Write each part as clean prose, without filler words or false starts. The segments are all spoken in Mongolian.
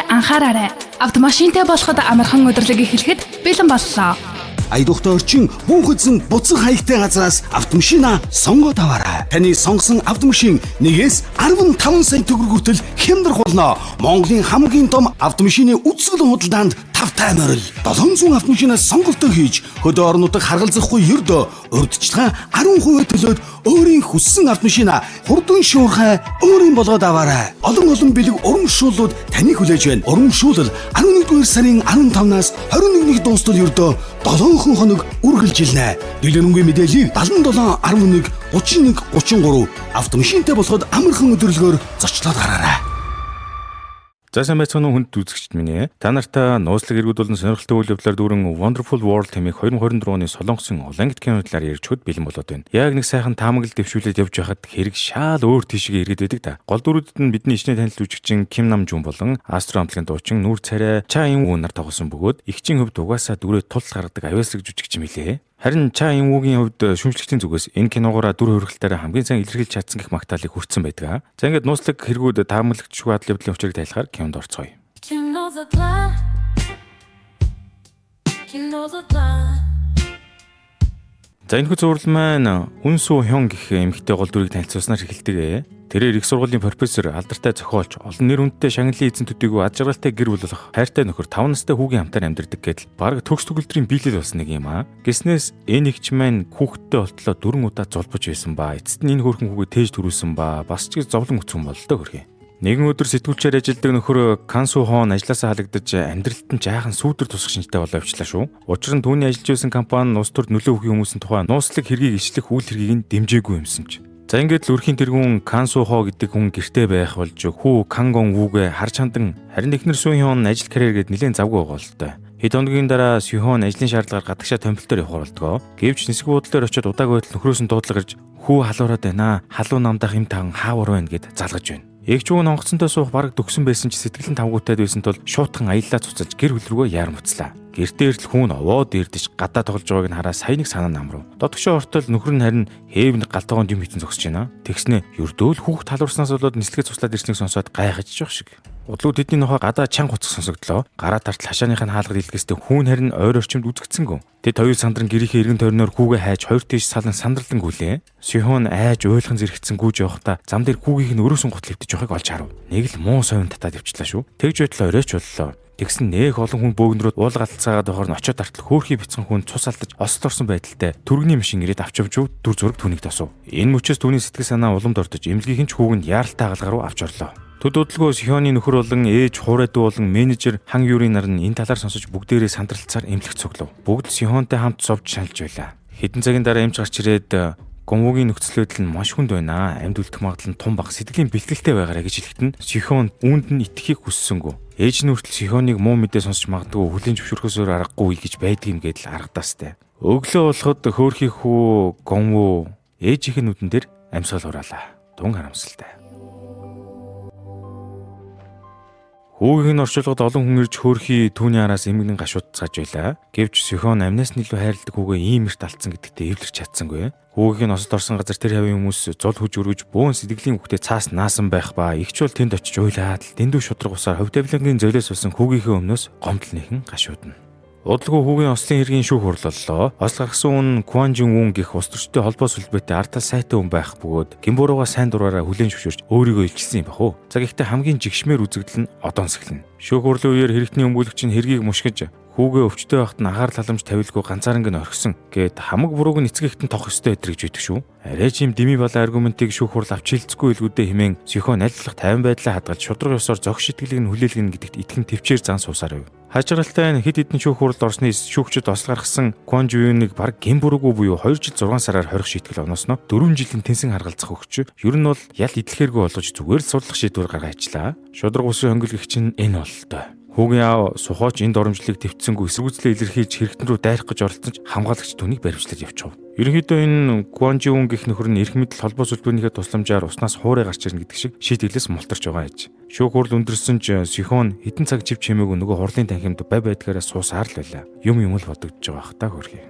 Анхаараарай. Автомашинтай болоход амархан өдрлөг эхлэхэд бэлэн боллоо. Айдухтай орчин бүхэдсэн буцах хаягтай газраас автомашина сонгоод аваарай. Таны сонгосон автомашин 1-15 сая төгрөг хүртэл хямдрах болно. Монголын хамгийн том автомашины үзэсгэлэн худалдаанд тавтай морил 700 автомашинаас сонголтоо хийж хөдөө орнуудад харгалзахгүй ердөө урьдчилгаа 10% төлөөд өөрийн хүссэн автомашина хурдан шуурхай өөрийн болгоод аваарай. Олон бэлэг урамшууллууд таныг хүлээж байна. Урамшуулал 11-р сарын 15-наас 21-ний дуустал ердөө 7 хоног үргэлжилнэ. Дэлгэрэнгүй мэдээллийг 77 11 31 33 автомашинтай болоход амархан өдөрлөгөөр зочлоод гараарай. За сайн байцгаана уу хүнд үзэгчд минь. Та нартай нууцлаг эргүүд болон сонирхолтой үйл явдлаар дүүрэн Wonderful World хэмээх 2024 оны Солонгосын Улаангит кино талаар ярьж хад бэлэн болоод байна. Яг нэг сайхан таамаглал дэвшүүлээд явж байхад хэрэг шаал өөр тийшээ иргэд байдаг та. Гол дүрүүдэд нь бидний ичнэ танил жүжигчин Ким Нам Жун болон Астро хамтлагийн дуучин Нүр Царай Ча Ин Ву нар тоглосон бөгөөд ихчийн хувьд угаасаа дүрээ тул гаргадаг аюулсаг жүжигчин мэлээ. Харин Ча Ин Вугийн хувьд шүмжлэгчийн зүгээс энэ киногоороо дүр хөргөлтөөр хамгийн сайн илэрхийлж чадсан гэх магтаалыг хүртсэн байдаг. За ингээд нууцлаг хэрэгүүд таамаглагч шугад левлийн учрыг тайлахаар кинонд орцгоё. За энэ зөвлөл маань Үнсү Хён гэх эмэгтэй гол дүрийг танилцуулснаар эхэлдэг. Тэрээр их сургуулийн профессор, алдартай зохиолч, олон нэр хүндтэй Шангли эзэн төдийгүй ад жаргалтай гэр бүл болох хайртай нөхөр 5 настай хүүгийн хамтаар амьдардаг гэдэл бараг төгс төгөлдрийн биелэл болсон нэг юм аа. Гэснээс энэ ихч маань хүүхэдтэй болтлоо 4 удаа золбож байсан ба эцэст нь энэ хөөрхөн хүүгээ тээж төрүүлсэн ба бас ч зовлон өцгөн бололтой хөрхий. Нэгэн өдөр сэтгүүлчээр ажилладаг нөхөр Кансу Хон ажилласаа халагдаж амьдралд нь жаахан сүүдэр тусах шинжтэй болоо явчлаа шүү. Учир нь түүний ажиллаж байсан компани нус төрд нөлөө өгөх хүмүүсийн тухай нууцлаг хэргийг ичлэх үйл хэргийг нь дэмжээгүй юмсан ч. За ингээд л өрхийн тэргүүн Кансу Хо гэдэг хүн гэртээ байх болж хүү Кангон Вүүгээ харж хандан харин эхнэр Сун Хён ажил карьер гээд нэлээд завгүй байгаа л та. Хэд хоногийн дараа Сюхон ажлын шаардлагаар гадагшаа томилтоор явах болдгоо. Гэвч нисэх буудлаар очиод удааг байтал нөхрөөс нь дуудлага ирж хүү халуураад байна. Халуун намдах юм таан хаавар байна гэд залгаж байна. Эгч үг нь онгоцонтой суух бараг дөгсөн байсан ч сэтгэл нь тавгуутай байсан тул шуутхан аяллаа цуцаж гэр бүл рүүгээ яармцлаа. Гэртээ иртэл хүн овоод ирдэж гадаа тоглож байгааг нь хараа сая нэг санаа намрав. Додгошоо ортол нөхөр нь харин хээвэнд галтгоонд юм хитэн зогсож байна. Тэгснэ ердөөл хүүхд халуурснаас болоод нислэгээ цуслаад ирснийг сонсоод гайхаж жоох шиг. Удлуу тэдний нохоо гадаа чанга хуцах сонсогдлоо. Гараа тартал хашааных нь хаалгад илгээстэй хүн харин ойр орчимд үзэгдсэнгүү. Тэд хоёр сандран гэрийнхээ эргэн тойрноор хүүгээ хайж хоёр тийш салан сандралдан гүлээ. Сюхон айж уйлхан зэрэгцэн гүйж явахдаа зам дээр хүүгийнх нь өрөөсөн гот левтэж байгааг олж харав. Нэг л муу совин татаад явчлаа шүү. Тэгж байтал оройч боллоо. Тэгсэн нээх олон хүн бөөгнөрөөд уул галцаагаад байхаар нь очиод тартал хөөрхий бицэн хүн цус алдаж осолторсон байдалтай түргэний машин ирээд авч явж дүр зураг түүнийг тосов. Энэ мөчөөс түүний сэтгэл санаа уламд ортож эмнэлгийн ч хүүгэнд яаралтай агалгаа руу авч орлоо. Төдөөдлгөө Сюхоны нөхөр болон ээж хуурайд болон менежер Хан Юрийн нар нь энэ талаар сонсож бүгдээрээ сандралцаар эмнэлэгт цуглав. Бүгд Сюхонтой хамт зовж шалж байлаа. Хэдэн цагийн дараа эмч гарч ирээд Гомвогийн нөхцөл байдал нь маш хүнд байна. Амьд үлдэх магадлал нь тун бага сэтгэлийн бэлтгэлтэй байгаарэ гэж хэлэхэд Сюхон үүнд нь итгэхийг хүссэнгүү. Ээж нь хүртэл Сюхоныг муу мэдээ сонсч магадгүй хүлийн зөвшөөрөхөөсөөр аргагүй гэж байдгийг гэдэл аргадаастай. Өглөө болоход хөөрхий хүү Гомво ээжийнх нь нүдэн дээр амьсгал хураалаа. Тун харамсалтай. Хүүгийн орчуулгад олон хүн ирж хөөрхий түүний араас эмгэнэн гашуудцгааж байлаа. Гэвч Сюхон амнаас илүү хайрладаг хүүгээ ийм эрт алдсан гэдэгтээ эвлэрч чадсангүй. Хүүгийн осод орсон газар тэр хавийн хүмүүс зул хүж өргөж бөөн сэтгэлийн үхтэй цаас наасан байх ба ихч бол тэнд очиж уйлаад л дэндүү шудраг усаар хөвдөвлөнгийн золиос болсон хүүгийнхээ өмнөөс гомдол нэхэн гашуудна. Удалгүй хүүгийн ослын хэргийн шүүх хурлаллоо. Осол гаргасан хүн Кван Жин Вун гэх улс төрчтэй холбоо сүлбэтэй ардтал сайтай хүн байх бөгөөд Гимбурууга сайн дураараа хүлээн зөвшөөрч өөрийгөө илчилсэн юм бах уу. За гэхдээ хамгийн жигшмээр үзэгдэл нь одоонсэглэн. Шүүх хурлын үеэр хэрэгтний өмгөөлөгч нь хэргийг мушгиж хүүгээ өвчтөй байхад нь анхаарал халамж тавилгүй ганцаарнг нь орхисон гэд хамаг бурууг нь эцэгт нь тох ёстой өдр гэж байдаг шүү. Арай ч юм дими бала аргументыг шүүх хурл авч хилцэхгүй илгүүдээ хэмээн Сюхон аль болох тайван байдлаа хадгалж шудраг ёсоор зогш шитгэлийг нь хүлээлгэнэ гэдэгт итгэн төвчээр зан суусаар байв. Хажиралтай хэд хэдэн шүүх хуралд орсны шүүгчд осол гаргасан Кван Жуюныг баг гэмбүрэгүү буюу 2 жил 6 сараар хорих шийтгэл оноосноо 4 жилийн тэнсэн харгалзах өгч ер нь бол ял идэлхээргүй болгож зүгээр л сурлах шийдвэр гаргаачлаа. Шудраг усын хөнгөлөгч нь энэ бололтой. Хүүгийн аав сухооч энд оромжлыг төвцсөнгөө эсэргүүцлээ илэрхийлж хэрэгтэн рүү дайрах гэж оролцсон ч хамгаалагч түүнийг баримтлаж явчихв. Ерөнхийдөө энэ Кван Жун гэх нөхөр нь эрх мэдэл холбоо сүлбэрийнхээ тусламжаар уснаас хуурай гарч ирнэ гэдэг шиг шийдвэрлээс мултарч байгаа аж. Шүүх хурл өндөрсөн ч Сюхон хэдэн цаг чив чимээгүй нөгөө хурлын танхимд бай байдгаараа суусаар л байлаа. Юм л бодогдож байгаа хта хөрхий.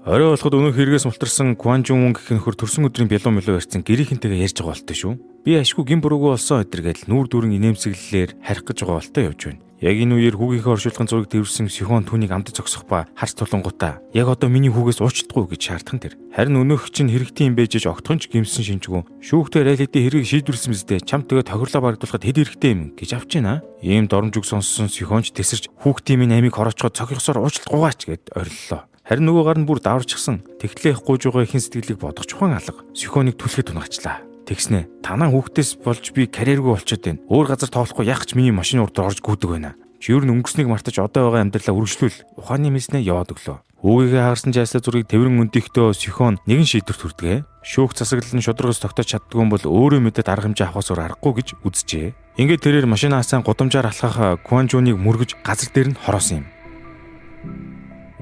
Орой болоход өнөө хэрэгээс мултарсан Кванжун гэх нөхөр төрсөн өдрийн бялуу мөлөө барьсан гэрийнхэнтэйгээ ярьж байгаа болтой шүү. Би ашгүй гин буруугүй болсон өдргээл нүүр дүүрэн инээмсэглэлээр харих гэж байгаа болтой явж байна. Яг энэ үеэр хүүгийнхээ оршуулгын зургийг тэрвэрсэн Сихон түүнийг амдаж зогсох ба харц тулангуудаа яг одоо миний хүүгээс уучлахгүй гэж шаардхан тэр. Харин өнөөх чинь хэрэгтэй юм байж огтхонч гимсэн шинжгүй. Шүүхтэр аль хэдийн хэрэг шийдвэрсэн мэт чамд тэгээ тохирлоо барагдуулахад хэд хэрэгтэй юм гэж авч яана. Ийм доромжиг сонссон Сихонч тесэрч хүүхдийн минь амийг хороочход цогёхсоор уучлалгуугаач гэд ориллоо. Харин нөгөө гар нь бүр даварчихсан. Тэгтлээх гуйж байгаа ихэн сэтгэлийг бодох чухан алга. Сихоныг түлхэд тунгачлаа. Тэгснэ. Танаа хүүхдээс болж би карьергүй болчиход байна. Өөр газар тоглохгүй яах ч миний машины урд орж гүйдэг байна. Чи юу н өнгөрснийг мартаж одоо байгаа амьдралаа үргэлжлүүл. Ухааны мэснээ яваад өглөө. Хүүгийнхээ хаарсан жааслаа зургийг тэрвэн өндөхтөө Сихон нэгэн шийдвэрт хүрдэгэ. Шүүх засаглал нь шударгаас тогтоож чаддгүй юм бол өөрөө мэдээд арга хэмжээ авахаас өөр аргагүй гэж үзжээ. Ингээд тэрээр машинаа хасаан гудамжаар алхах Кванжуныг мөргөж газар дээр нь хороосон юм.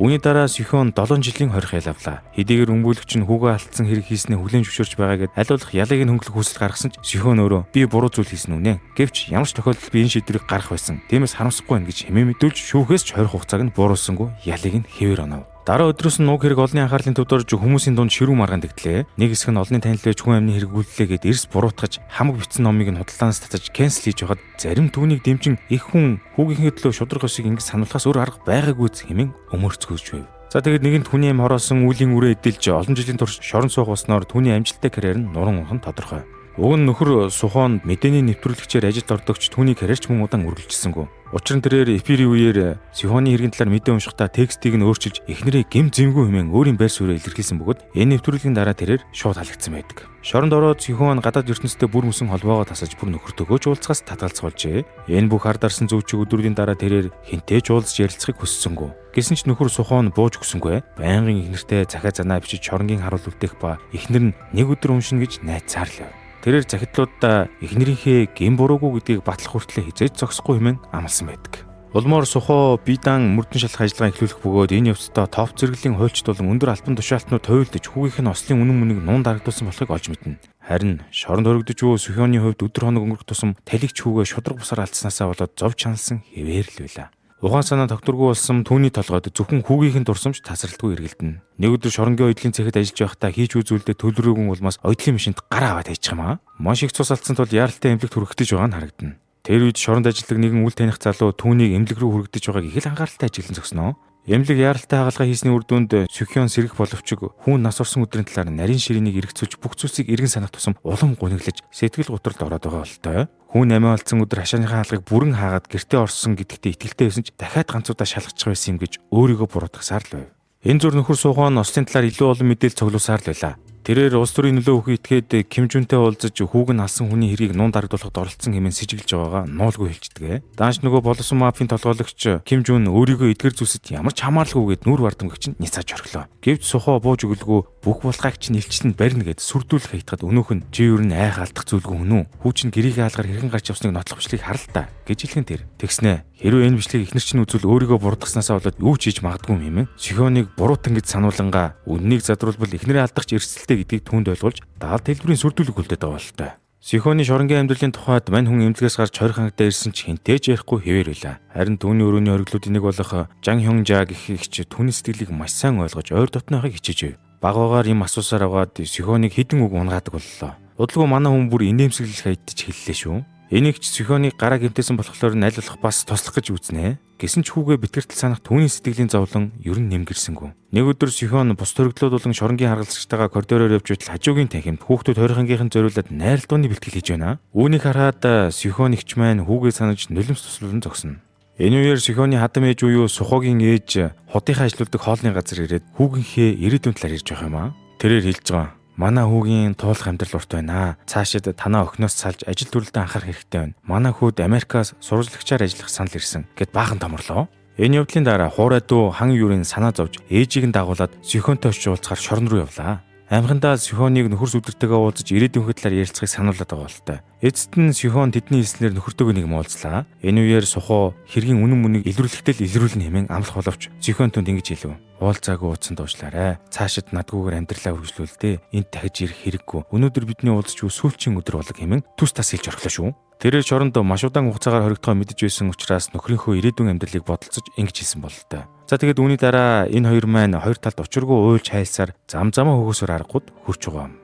Үүний дараа Сихон 7 жилийн хорих ял авлаа. Хэдийгээр өмгөөлөгч нь хүүгээ алдсан хэрэг хийснээ хүлээн зөвшөөрч байгаагээд аль болох ялыг нь хөнгөлөх хүсэл гаргасан ч Сихон өөрөө би буруу зүйл хийсэн үнэ. Гэвч ямар ч тохиолдолд би энэ шийдвэрийг гаргах байсан. Тиймээс харамсахгүй байна гэж хэмээн мэдүүлж шүүхээс ч 20 хугацааг нь бууруулсангүй ялыг нь хэвээр онов. Дараа өдрөөс нь нууг хэрэг олонний анхаарлын төвд орж хүмүүсийн дунд ширүү маргаан тэгтлээ. Нэг хэсэг нь олонний танил байж хүн амны хэрэггүүллээгээд эрс буруутгаж хамаг бичсэн номыг нь худалдаанаас татаж кэнсел хийж байхад зарим түүнийг дэмжин их хүн хүүгийнхээ төлөө шудраг өсийг ингэ сануулхаас өөр арга байгаагүй хэмээн өмөрцгөөж байв. За тэгээд нэгэнт хүний амь хороосон үлийн үрээ эдэлж олон жилийн турш шорон суух болсноор түүний амжилттай карьер нь нуран унхан тодорхой. Уг нь нөхөр Сухонд мэдээний нэвтрүүлэгчээр ажилд ордогч түүний карьерч мөн удаан үргэлжилсэнгүй. Учир нь тэрээр эфирийн үеэр Сихоны хэргийн талаар мэдээ уншихдаа текстийг нь өөрчилж эхнэрээ гэм зэмгүй хэмээн өөрийн байр суурийг илэрхийлсэн бөгөөд энэ нэвтрүүлгийн дараа тэрээр шууд халагдсан байдаг. Шоронд ороод Сихон гадаад ертөнцтэй бүр мөсөн холбоогоо тасаж бүр нөхөртөөгөө уулзахаас татгалзуулжээ. Энэ бүх ардарсан зөвчиг өдрүүдийн дараа тэрээр хинтээж уулзж ярилцахыг хүссэнгүй. Гэсэн ч нөхөр Сухон бууж өгсөнгүй. Байнгын эхнэртэй захиа занаа бичиж шоронгийн харуул үлдээх ба эхнэр нь нэг өдөр уншина гэж найцаарлав. Тэрээр захидлуудаа эхнэрийнхээ гэм буруугүй гэдгийг батлах хүртлээр хизээж зогсохгүй хэмээн амласан байдаг. Улмоор Сухо биедан мөрдөн шалах ажиллагаа эхлүүлэх бөгөөд энэ явцдаа топ зэрэглэлийн хуульчд болон өндөр албан тушаалтнууд туйлдж хүүгийнх нь ослын үнэн мөнийг нуун дарагдуулсан болохыг олж мэднэ. Харин шоронд хоригдож буй Сихоны хувьд өдөр хоног өнгөрөх тусам талигч хүүгээ шудраг бусаар алдснаасаа болоод зов чаналсан хэвээр л байлаа. Ухаан санаа тогтворгүй болсон түүний толгойд зөвхөн хүүгийнхэн дурсамж тасралтгүй эргэлдэнэ. Нэг өдөр шоронгийн ойдлын цэхэд ажиллаж байхдаа хийж үзүүлдэ төлрөөгөн улмаас ойдлын машинд гараа аваад хайчих юм аа. Маш их цус алдсан тул яаралтай эмнэлэгт хүрэгдэж байгаа нь харагдана. Тэр үед шоронд ажилладаг нэгэн үл таних залуу түүнийг эмнэлэг рүү хүрэгдэж байгааг их л анхааралтай ажиглан зогсноо. Эмнэлэг яаралтай хагалгаа хийсний үр дүнд Сихон сэргэх боловч хүн нас орсон өдрийн талаар нарийн ширээнийг эргэцүүлж бүх зүйлсийг эргэн санах тусам улам гуниглаж сэтгэл готролд ороод байгаа болтой. Хүн амиа алдсан өдөр хашааныхаа хаалгыг бүрэн хаагаад гэртээ орсон гэдэгтээ итгэлтэй байсан ч дахиад ганцудаа шалгачих байсан юм гэж өөрийгөө буруутгасаар л байв. Энэ зур нөхөр Сухон ослын талаар илүү олон мэдээлэл цуглуулсаар л байлаа. Тэрээр улс төрийн нөлөө өгөхөд итгээд Ким Жунтэй уулзаж хүүг нь алсан хүний хэргийг нуун дарагдуулахад оролцсон хэмээн сэжиглэж байгаагаа нуулгүй хэлждэг. Даанч нөгөө боловсон мафийн толгойлогч Ким Жун өөрийгөө эдгэр зүйлсэд ямар ч хамааралгүйгээд нүур бардамгагч нь ницааж орхилоо. Гэвч Сухо бууж өглөө бүх булгааг чинь илчтэнд барина гэд сүрдүүлэх хайтгад өнөөх нь чи юу н айх алдах зүйлгүй хүн үү? Хүү чин гэрийн хаалгаар хэрхэн гарч явсныг нотлохчлыг харал та гэж хэлхэн тэр. Тэгснэ хэрвээ энэ бичлэгийг эхнэр чинь үзвэл өөрийгөө буруутгаснасаа болоод юу ч хийж магадгүй юм. Сихоныг буруутан гэж сануулангаа үннийг задруулбал эхнэрээ алдахч эрсдэлтэй гэдгийг түүнд ойлгуулж даалт хэлбэрийн сүрдүүлэг хүлдээд байгаа болтой. Сихоны шоронгийн амьдралын тухайд мань хүн эмнэлгээс гарч хорих хангадаа ирсэн ч хинтээж ярихгүй хэвээр байлаа. Харин түүний өрөөний оргилуудын нэг болох Жан Хёнжа гэх ихч түүний сэтгэлийг маш сайн ойлгож ойр дотнойхыг хичээж байв. Багаагаар юм асуусаар аваад Сихоныг хідэн үг унгаадаг боллоо. Удалгүй манай хүн бүр инээмсэглэл хайдаж хэллээ шүү. Энийг ч Сихоныг гараа гэмтээсэн болохоор аль болох бас туслах гэж үзнэ. Гэсэн ч хүүгээ битгэртэл санах түүний сэтгэлийн зовлон ер нь нэмгэрсэнгүй. Нэг өдөр Сихон бус төрөгдлүүд болон шоронгийн харгалзагчтайгаа коридороор явж байтал хажуугийн танхимд хүүхдүүд хорихангийнхан зориулаад найралтууны бэлтгэл хийж байна. Үүнийг хараад Сихон игч маань хүүгээ санаж нулимс туслуулан зогсоно. Энэ үеэр Сихоны хадам ээж буюу Сухогийн ээж хотынхаа ажилуулдаг хоолны газар ирээд хүүгийнхээ ирээдүйн талаар ярьж байгаа юм аа. Тэрээр хэлж байгаа. Манай хүүгийн туулах амьдрал урт байна. Цаашид танаа охиноос салж ажил төрөлдөө анхаарах хэрэгтэй байна. Манай хүүд Америкаас сурвалжлагчаар ажиллах санал ирсэн гэд баахан томрлоо. Энэ явдлын дараа хуурай дүү хан юурын санаа зовж ээжийг нь дагуулад Сихонтой очиж уулзахаар шорон руу явлаа. Амхандаа Сихоныг нөхөр сүлдэртэйгээ уулзаж ирээдүйн талаар ярилцахыг сануулад байгаа болтой. Эцэст нь Сихон тэдний хэлснээр нөхөртөөгөө нэг муулзлаа. Энэ үеэр Суху хэргийн үнэн мөнийг илрүүлэхдээ л илрүүлнэ хэмээн амлах боловч Сихон түнд ингэж хэлв. Уулзаагүй уудсан дуушлаарай. Цаашид надгүйгээр амьдралаа үргэлжлүүлдэ. Энд дахиж ирэх хэрэггүй. Өнөөдөр бидний уулзч сүүлчийн өдөр болог хэмээн түс тас хэлж орхлоо шүү. Тэрээр шоронд маш удаан хугацаагаар хоригдохоо мэдэж байсан учраас нөхрийнхөө ирээдүйн амьдралыг бодолцож ингэж хэлсэн бололтой. За тэгээд үүний дараа энэ хоёр маань хоёр талд учиргүй уйлж хайлсаар зам замаа хөгөөсөр аргахуд хүрч байгаа юм.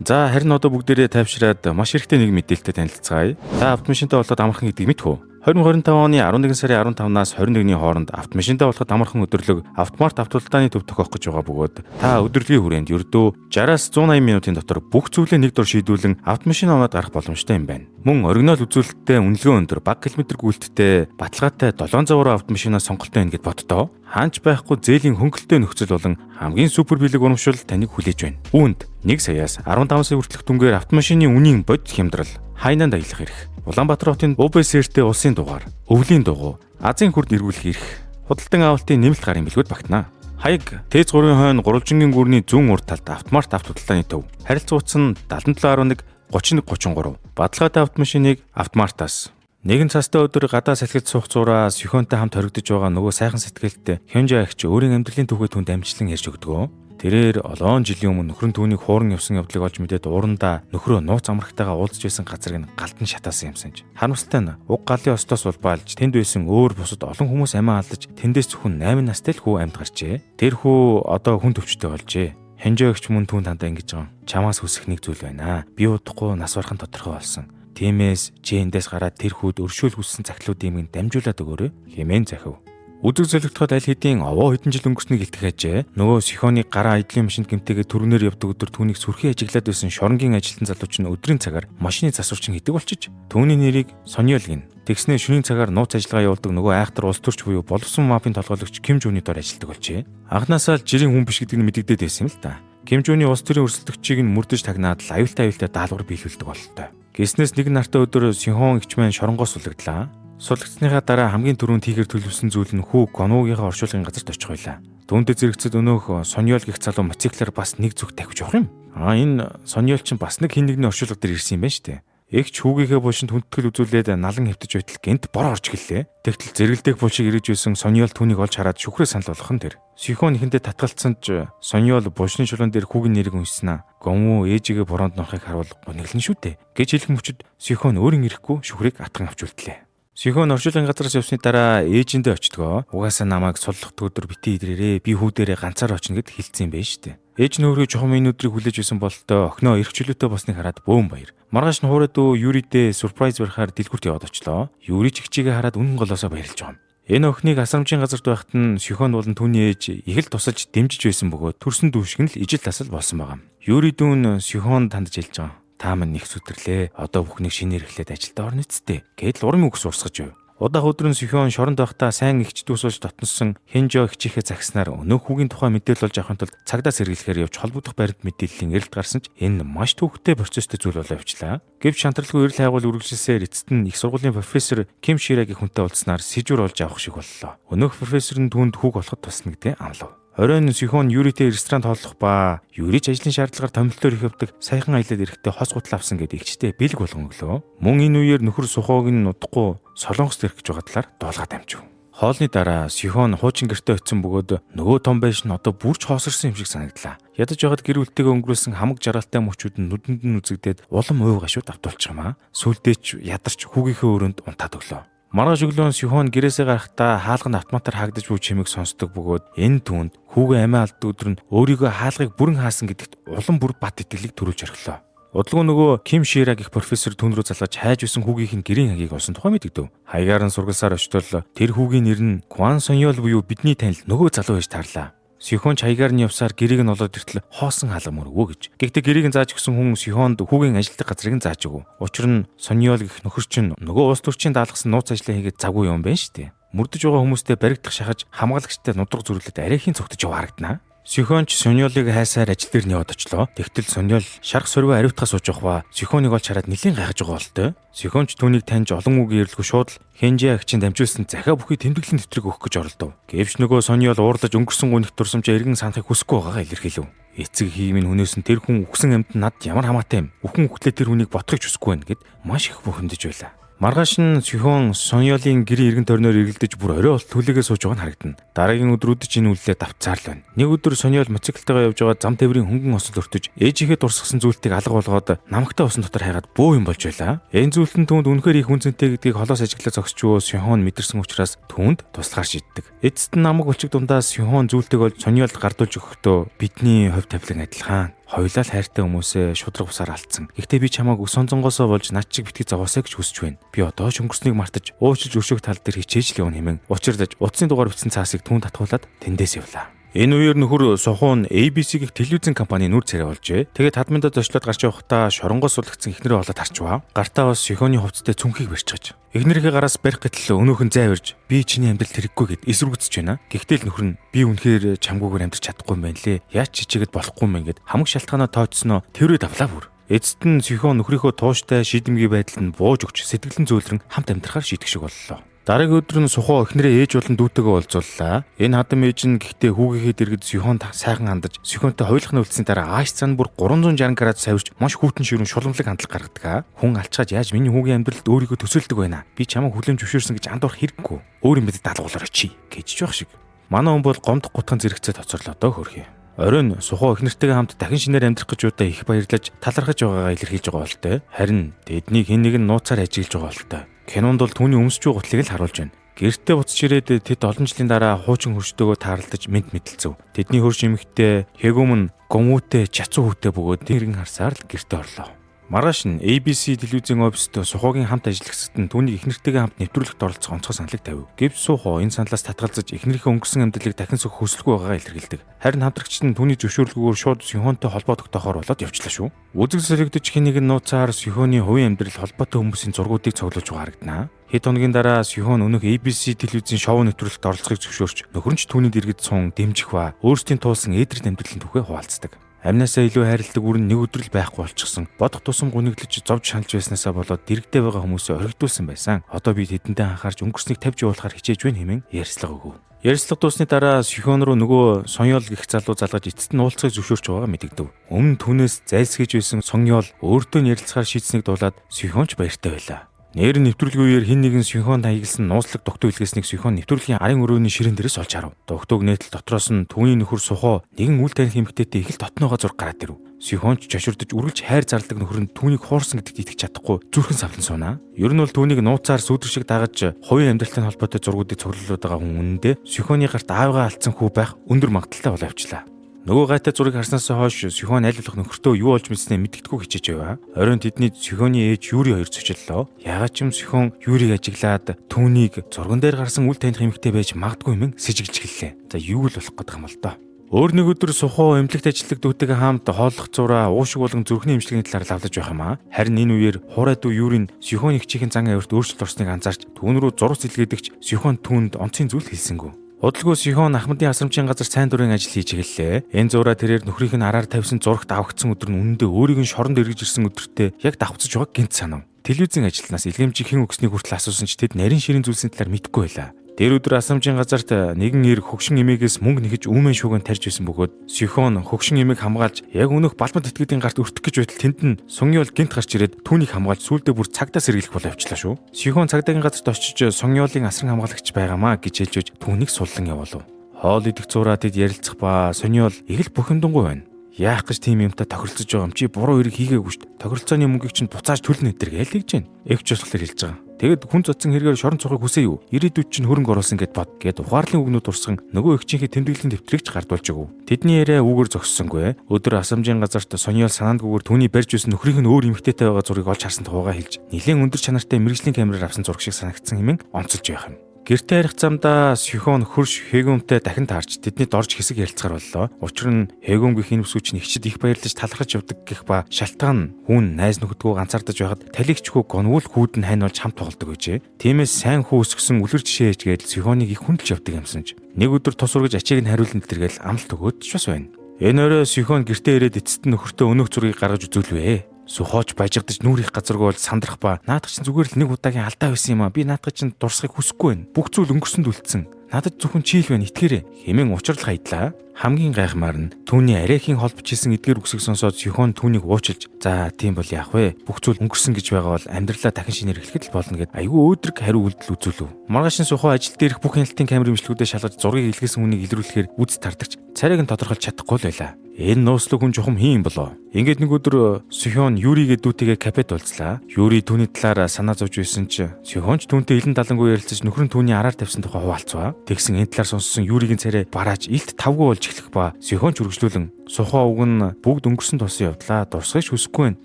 За харин одоо бүгдээрээ тайвшраад маш хэрэгтэй нэг мэдээлэлтэй танилцгаая. Та автомашинтай болоод амархан гэдгийг мэдэх үү? 2025 оны 11 сарын 15-наас 21-ний хооронд автомашинтай болоход амархан өдөрлөг автомат автолтооны төв тохиох гэж байгаа бөгөөд та өдрөлийн хүрээнд ердөө 60-аас 180 минутын дотор бүх зүйлээ нэг дор шийдүүлэн автомашин оноод гарах боломжтой юм байна. Мөн оригинал үзүүлэлттэй үнэлгээ өндөр бага километр гүйлттэй баталгаатай 7 завраа автомашинаас сонголттой байна гэд боддоо. Хаанч байхгүй зээлийн хөнгөлөлттэй нөхцөл болон хамгийн супер бэлэг урамшил таныг хүлээж байна. Үүнд 1 саяас 15 сая хүртэлх дүнгээр автомашины үнийн бодит хямдрал хайнанд аялах эрх. Улаанбаатар хотын УБСР-тэй улсын дугаар, өвлийн дугуй, Азийн хурд эргүүлэх эрх, худалдан авалтын нэмэлт гарын бэлгүүд багтана. Хаяг Т3-ын хойно Гурвалжингийн гүрний зүүн урд талд автомат автотолтооны төв. Харилцууц нь 7711 3133. Баталгаатай автомашиныг автомартаас нэгэн цастай өдөр гадаа салхилж суух зураа Сихонтой хамт хоригдож байгаа нөгөө сайхан сэтгэлтэй Хёнжи агч өөрийн амьдралын түүхээ түнд амжилтлан ярьж өгдөг. Тэрээр олоон жилийн өмнө нөхөр нь түүнийг хууран явсан явдлыг олж мэдээд урандаа нөхрөө нууц амрагтайгаа уулзж байсан газрыг нь галдан шатаасан юмсан ч. Харамсалтай нь уг галын остоос улбаалж тэнд байсан өөр бусад олон хүмүүс амиа алдаж тэндээс зөвхөн 8 настай л хүү амьд гарчээ. Тэр хүү одоо хүн төвчтэй болжээ. Хёнжи агч мөн түүнд хандаа ингэж байгаа. Чамаас хүсэх нэг зүйл байна. Би удахгүй нас барахын тодорхой болсон. Тиймээс чи эндээс гараад тэр хүүд өршөөл хүссэн цагтлуудын минь дамжуулаад өгөөрэй хэмээн захив. Үзэг зөлөгтөхөд аль хэдийн овоо хэдэн жил өнгөрснийг илтгэх ажээ. Нөгөө Сихоны гараа айдлын машинд гэмтээгээ түргнээр явдаг өдөр түүнийг сүрхий ажиглаад байсан шоронгийн ажилтан залууч нь өдрийн цагаар машины засварчин хийдэг болчиж түүний нэрийг Сонёл гин. Тэгснээ шөнийн цагаар нууц ажиллагаа явуулдаг нөгөө айхтар улс төрч буюу боловсон мафийн толгойлогч Ким Жуны дор ажилладаг болжээ. Анхнаасаа л жирийн хүн биш гэдгийг нь мэдэгдээд байсан юм л та. Ким Жуны улс төрийн өрсөлдөгчийг нь мөрдөж тагнаад аюултай даалгавар биелүүлдэг бололтой. Гиснээс нэг нартай өдөр Сихон эгч маань шоронгоос суллагдлаа. Сулгацсныхаа дараа хамгийн түрүүнд тийгэр төлөвсөн зүйл нь хүү Конуугийнхаа оршуулгын газарт очих байлаа. Түүнтэй зэрэгцэд өнөөх Сонёл гэх залуу мотоциклаар бас нэг зүг тавьж явах юм. Энэ Сонёл ч бас нэг хин нэгний оршуулга дээр ирсэн юм байна шүү дээ. Эгч хүүгийнхээ булшинд хүндэтгэл үзүүлээд налан хөвтөж байтал гэнт бороо орж гэлээ. Тэгтэл зэрэглэдэг булшиг ирэж байсан Сонёл түүнийг олж хараад шүхрээ санал болгох нь тэр. Сихон ихэндээ татгалцсан ч Сонёл булшны чулуун дээр хүүгийн нэрийг уншснаа. Гомвоо ээжигээ бороонд норохыг харуулга гонеглон шүү дээ. Гэж хэлэх мөчөд Сихон өөрийн ирэхгүй шүхрийг атган авч үлдлээ. Сихон оршуулгын газараас явсны дараа ээжиндээ очдгоо. Угаасаа намайг суллах өдөр битээ идрээрээ би хүүдээрээ ганцаар очно гэд хэлсэн юм байна шүү дээ. Ээж нь өөрөө жоохон минь өдрийг хүлээж байсан бололтой охиноо эрх чөлөөтэй болсныг хараад бөөн баяр. Маргааш нь хуурай дүү Юридээ сурпрайз барихаар дэлгүрт яваад очлоо. Юри ч эгчигээ хараад үнэн голоосоо баярлж байгаа юм. Энэ охиныг асрамжийн газарт байхад нь Сихон болон түүний ээж их л тусалж дэмжиж байсан бөгөөд төрсөн дүүшиг нь л ижил тасал болсон байгаа юм. Юри дүүн Сихон тандж хэлж байгаа. Та мань их сүтэрлээ. Одоо бүхнийг шинээр эхлээд ажилдаа орно эцтэй. Гээд л урам өгс урсгаж байв. Удаах өдөр нь Сихон шоронд байхдаа сайн эгч дүүсүүлж дотносон Хинжо эгчийнхээ загснаар өнөөх хүүгийн тухай мэдээлэл олж авахын тулд цагдаа сэргийлэхээр явж холбогдох баримт мэдээллийн эрэлт гарсан ч энэ маш төвөгтэй процесстэй зүйл болоо явчлаа. Гэвч шантралгүй эрэл хайгуул үргэлжилсээр эцэст нь их сургуулийн профессор Ким Ширагийн хүнтэй уулзнаар сэжвэр олж авах шиг боллоо. Өнөөх профессор нь түүнд хүүг олоход тусна гэдэг амлав. Оройн Сихон Юритэй ресторанд хооллох ба Юрич ажлын шаардлагаар томилтоор их явдаг саяхан аялаад ирэхдээ хос гутал авсан гэдэг эгчтэй бэлэг болгон өглөө. Мөн энэ үеэр нөхөр Сухог нь удахгүй Солонгост ирэх гэж байгаа талаар дуулгаад амжив. Хоолны дараа Сихон хуучин гэртээ очисон бөгөөд нөгөө том байш нь одоо бүрч хоосорсон юм шиг санагдлаа. Ядаж байгаад гэр бүлтэйгээ өнгөрүүлсэн хамаг жаргалтай мөчүүд нь нүдэнд нь үзэгдээд улам уйв гашууд автуулчих юм аа. Сүлдээ ч ядарч хүүгийнхээ өрөөнд унтаад өглөө. Маргааш өглөө Сихон гэрээсээ гарахдаа хаалганд автоматар хаагдаж буй чимээг сонсдог бөгөөд энэ түүнд хүүгээ амиа алддаг өдөр нь өөрийгөө хаалгыг бүрэн хаасан гэдэгт улам бүр бат итгэлийг төрүүлж орхилоо. Удалгүй нөгөө Ким Шира гэх профессор түн рүү залгаж хайж байсан хүүгийнх нь гэрийн хагийг олсон тухай мэдэгдэв. Хаягаар нь сургалсаар очтол тэр хүүгийн нэр нь Кван Сонёл буюу бидний танил нөгөө залуу байж таарлаа. Сихон ч хаягаар нь явсаар гэрийг нь олоод иртэл хоосон хаалга мөрөвөө гэж. Гэхдээ гэрийг нь зааж өгсөн хүн Сихонд хүүгийн ажилтдаг газрыг нь зааж өгөв. Учир нь Сонёл гэх нөхөр чинь нөгөө улс төрчийн даалгасан нууц ажлаа хийгээд завгүй юм байна шүү дээ. Мөрдөж байгаа хүмүүстэй баригдах шахаж хамгаалагчтай нудраг зүрлээд арайхийн цогтож яваа харагдана. Сихон ч Сонёлыг хайсаар ажил дээр нь яваад очлоо. Тэгтэл Сонёл шарх сорвоо ариутгах сууж явах ба Сихоныг олж хараад нэлийн гайхаж байгаа болтой. Сихон ч түүнийг таньж олон үгийн эрэлгүй шууд л Хинжи агчийн дамжуулсан захиа бүхий тэмдэглэлийн нэвтрийг өгөх гэж оролдов. Гэвч нөгөө Сонёл уурлаж өнгөрсөн гүнх дурсамжаа эргэн санахыг хүсэхгүй байгаагаа илэрхийлв. Эцэг хиймийн хүнээс нь тэр хүн үхсэн амьд над ямар хамаатай юм. Үхэн үхлээ тэр хүнийг ботхойч хүсэхгүй байна гэд маш их бухимдаж байлаа. Маргааш нь Сюхон Сонёлын гэрийн эргэн тойрноор эргэлдэж бүр орой болт түлээгээ сууж байгаа нь харагдана. Дараагийн өдрүүд чинь үллээ давцаарлаа байна. Нэг өдөр Сонёл мотоциклтайгаа явж байгаа зам тээврийн хөнгөн осол өртөж ээжийнхээ дурсгасан зүйлтийг алга болгоод намагтай усан дотор хайгаад бөө юм болж байлаа. Энэ зүйлт нь түүнд үнэхээр их үнцэнтэй гэдгийг холоос ажиглаж зогсчвөө Сюхон мэдэрсэн учраас түүнд туслахаар шийддэг. Эцэст нь намаг булчиг дундаа Сюхон зүйлтийг олж Сонёлд гардуулж өгөхдөө бидний хувь тавилан адилхан. Хоёулаа л хайртай хүмүүсээ шудраг усаар алдсан. Гэхдээ би чамааг ус сонзонгоосоо болж над чиг битгий зовоосэй гэж хүсэж байна. Би одоо өнгөрснийг мартаж уучлж өршөөх тал дээр хичээж л явна хэмээн учирдаж утасны дугаар бичсэн цаасыг түүнд татгуулаад тэндээс явлаа. Энэ үеэр нөхөр Сухун ABC гэх телевизэн компани нүр царай болжээ. Тэгээд хадмандаа зочлоод гарч явахдаа шоронгоос сулгацсан эхнэрээ болоод харчваа. Гартаа бас Сюхоны хувцастай цүнхийг барьчихаж. Эхнэрийнхээ гараас барих гэтэл өнөөхөн зайварж би чиний амьдрал тэрэггүй гэд эсвэргүцэж байна. Гэхдээ л нөхөр нь би үнэхээр чамгүйгээр амьдрч чадахгүй юм байна лээ. Яаж чичигэд болохгүй юм бэ гэд хамаг шалтгаанаа тооцсноо тэрвээ давлаа бүр. Эцэст нь Сюхон нөхрийнхөө тууштай шийдэмгий байдалд нь бууж өгч сэтгэлэн зөөлрөн хамт амьдрахаар шийдэх шиг боллоо. Дараагийн өдөр нь Сухо эхнэрээ ээж болон дүүтэйгээ уулзууллаа. Энэ хадам ээж нь гэхдээ хүүгийнхээ дэргэд Сюхонд сайхан хандаж Сюхонтой хойлохны үлдсийн дараа ааш цаана бүр 360 градус савирч маш хүүтэн ширүүн шуламлаг хандлага гаргадаг. Хүн алчаад яаж миний хүүгийн амьдралд өөрийгөө төсөөлдөг байна. Би чамайг хүлээн зөвшөөрсөн гэж андуурах хэрэггүй. Өөр юм бид даалгуулаар очие гэж байх шиг. Манай хүн бол гомдох гутхан зэрэгцээ тоцорлоо доо хөрхий. Оройн Сухо эхнэртэйгээ хамт дахин шинээр амьдрах гэж удаа их баярлаж талархаж байгаагаа илэрхийлж байгаа болтой. Харин тэднийг хэн нэг нь нууцаар ажиглаж байгаа болтой. Кинонд бол түүний өмсч буй гутлыг л харуулж байна. Гэртээ буцаж ирээд тэд олон жилийн дараа хуучин хөрчдөөгөө таарлаж мэд мэдэлцэв. Тэдний хөрш эмэгтэй Хэгүм нь гомүүтэй чацуу хүүтэй бөгөөд тэрэн харсаар л гэртээ орлоо. Маргааш нь ABC телевизийн оффист Сухогийн хамт ажиллагчид нь түүнийг эхнэртэйгээ хамт нэвтрүүлэгт оролцох онцгой саналыг тавив. Гэвч Сухо энэ саналаас татгалзаж эхнэрийнхээ өнгөрсөн амьдралыг дахин сөхөх хүсэлгүй байгаагаа илэрхийлдэг. Харин хамтрагчид нь түүний зөвшөөрлөгөөр шууд Сюхонтой холбоо тогтоохоор болоод явчлаа шүү. Үзэг зэрэгдэж хэн нэгэн нууцаар Сюхоны хувийн амьдрал холбоотой хүмүүсийн зургуудыг цуглуулж байгаа харагдана. Хэд хоногийн дараа Сюхон өнөөх ABC телевизийн шоу нэвтрүүлэгт оролцохыг зөвшөөрч нөхөр нь ч түүний дэргэд сун дэмжих ба өөрсдийн туулсан эдрэл амьдралын түүхээ хуваалцдаг. Амнасаа илүү хайрладаг үрэн нэг өдрөл байхгүй болчихсон. Бодох тусам гүнэглэж зовж шаналж байснаасаа болоод дэрэгдээ байгаа хүмүүсээ орхигдуулсан байсан. Одоо би тэдэндээ анхаарч өнгөрснийг тавьж явуулахар хичээж байна хэмээн ярьцлага өгөв. Ярьцлага дуусны дараа Сюхон руу нөгөө Сонёл гэх залуу залгаж эцэст нь уулзахыг зөвшөөрч байгаагаа мэдэгдэв. Өмнө түүнээс зайлсхийж байсан Сонёл өөртөө ярилцахаар шийдсэнийг дуулаад Сюхонч баяртай байлаа. Нэр нэвтрүүлгийн үеэр хэн нэгэн Сюхон хаягдсан нууцлаг дугтуй илгээснийг Сюхон нэвтрүүлгийн арын өрөөний ширээн дээрээс олж харав. Дугтуйг нээтэл дотроос нь түүний нөхөр Сухо нэгэн үл таних эмэгтэйтэй их л дотноогоо зураг гараад ирэв. Сюхонч жошурдж үргэлж хайр зарладаг нөхөр нь түүнийг хуурсан гэдэгт итгэж чадахгүй зүрхэн савлан суунаа. Ер нь бол түүнийг нууцаар сүудэр шиг дагаж хувийн амьдралтай холбоотой зургуудыг цуглуулад байгаа хүн үнэндээ Сюхоны гарт аавгаа алдсан хүү байх өндөр магадaltaй бол авчлаа. Нөгөө гайтай зургийг харснаас хойш Сюхон аль болох нөхөртөө юу болж мэдснээ мэддэггүй хичээж байваа. Оройн тэдний Сюхоны ээж Юри хоёр зочлоо. Ягаад ч юм Сюхон Юрийг ажиглаад түүнийг зурган дээр гарсан үл таних эмэгтэй байж магадгүй юм сэжиглэж хэллээ. За юу л болох гэдэг юм бол доо. Өөр нэг өдөр Сухо эмнэлэгт ажилладаг дүүтэйгээ хамт хооллох зураа уушиг болон зүрхний эмчилгээний талаар лавлаж байх юм аа. Харин энэ үеэр хураа дүү Юрийн Сюхон их чихэн зан авирт өөрчлөлт орсныг анзаарч түүн рүү зурц илгээдэгч Сюхон түүнд онцгийн зүйл хэлсэнгүү. Удалгүй Сюхон Ахмадын асрамжийн газар сайн дурын ажил хийж эхэллээ. Энэ зураа тэрээр нөхрийнх нь араар тавьсан зурагт авагдсан өдөр нь үнэндээ өөрийг нь шоронд эргэж ирсэн өдөртөө яг давхцаж байгааг гинт санав. Телевизийн ажилтнаас илгээмжийг хэн өгснийг хүртэл асуусан ч тэд нарийн ширийн зүйлсийн талаар мэдэхгүй байлаа. Тэр өдөр асрамжийн газарт нэгэн эр хөгшин эмээгээс мөнгө нэхэж үүмэн шүүгэн тарьж байсан бөгөөд Сюхон хөгшин эмээг хамгаалж яг өнөөх балбанд итгэдийн гарт өртөх гэж байтал тэнд нь Сонёл гинт гарч ирээд түүнийг хамгаалж сүүлдээ бүр цагдаа сэргийлэх бол авчлаа шүү. Сюхон цагдаагийн газарт очиж Сонёлын асран хамгаалагч байгаамаа гэж хэлж түүнийг суллан явуулав. Хоол идэх зураа тэд ярилцах ба Сонёл их л бухимдангуй байна. Яах гэж тийм юмтай тохиролцож байгаа юм чи буруу хэрэг хийгээгүй шүү дээ. Тохиролцооны мөнгийг чинь буцааж төлнө гэдэр гэлж байна. Эгч болохоор хэлж байгаа. Тэгэд хүн цоцсон хэрэгээр шорон цохыг хүсээ юу? Ирээдүйд чинь хөрөнгө оруулсан гэд бод гэд ухаарлын үгнүүд урсган нөгөө эгчийнхээ тэмдэглэлийн дэвтрийг ч гардуулж өгөв. Тэдний яриа үгээр зогссонгүй. Өдөр асамжийн газарт Сонёл санаандгүйгээр түүний барьж байсан нөхрийнх нь өөр эмэгтэйтэй байгаа зургийг олж харсан тухайгаа хэлж нэлээд өндөр чанартай мэрэгжлийн камераар авсан зураг шиг санагдсан хэмээн онцолж байх юм. Гэртээ харих замдаа Сюхон хөрш Хэгүмтэй дахин таарч тэдний дорж хэсэг ярилцгаар боллоо. Учир нь Хэгүм гэх энэ бүсгүйч нэгчд их баярлаж талархаж явдаг гэх ба шалтгаан нь хүн найз нөхөдгөө ганцаардаж байхад талигчгүй гонвол хүүд нь хань болж хамт тоглодог гэжээ. Тиймээс сайн хүү өсгсөн үлгэр жишээ ээжгээд Сюхоныг их хүндэлж явдаг юмсан ч. Нэг өдөр тус ургаж ачааг нь хариулна тэргээл амлалт өгөөд ч бас байна. Энэ орой Сюхон гэртээ ирээд эцэст нь нөхөртөө өнөөх зургийг гаргаж үзүүлвэ. Сухооч бажигдаж нүрих газаргүй бол сандрах ба наадах чинь зүгээр л нэг удаагийн алдаа байсан юм а. Би наадах чинь дурсахыг хүсэхгүй байна. Бүх зүйл өнгөрсөнд үлдсэн. Надад зөвхөн чийл байна итгээрэй хэмээн учрал хайдлаа. Хамгийн гайхмаар нь түүний арайхийн холбож хийсэн эдгээр үгсийг сонсоод Сихон түүнийг уучлж "За тийм бол яах вэ? Бүх зүйл өнгөрсөн гэж байгаа бол амьдралаа дахин шинээр эхлэхэд л болно" гэд айгүй өөдрөг хариу үйлдэл үзүүлв. Маргаашин Сухоо ажил дээрх бүх хяналтын камер имжлэгүүдээ шалгаж зургийг илгээсэн хүнийг илрүүлэхээр үз тардагч царайг нь тодорхойлж чадахгүй л байлаа. Энэ нууцлог хүн чухам хийн болоо. Ингээд нэг өдөр Сихон Юригээ дүүтэйгээ кафед уулзлаа. Юри түүний талаар санаа зовж байсан ч Сихон ч түүнтэй илэн далангуй ярилцаж нөхөр нь түүний араар тавьсан тухай хуваалцваа. Тэгсэн энэ талаар сонссон Юригийн царай барааж илт тавгүй болж эхлэх ба Сихон ч үргэлжлүүлэн Сухоо уг нь бүгд өнгөрсөн тусан явдлаа дурсахыг хүсэхгүй байна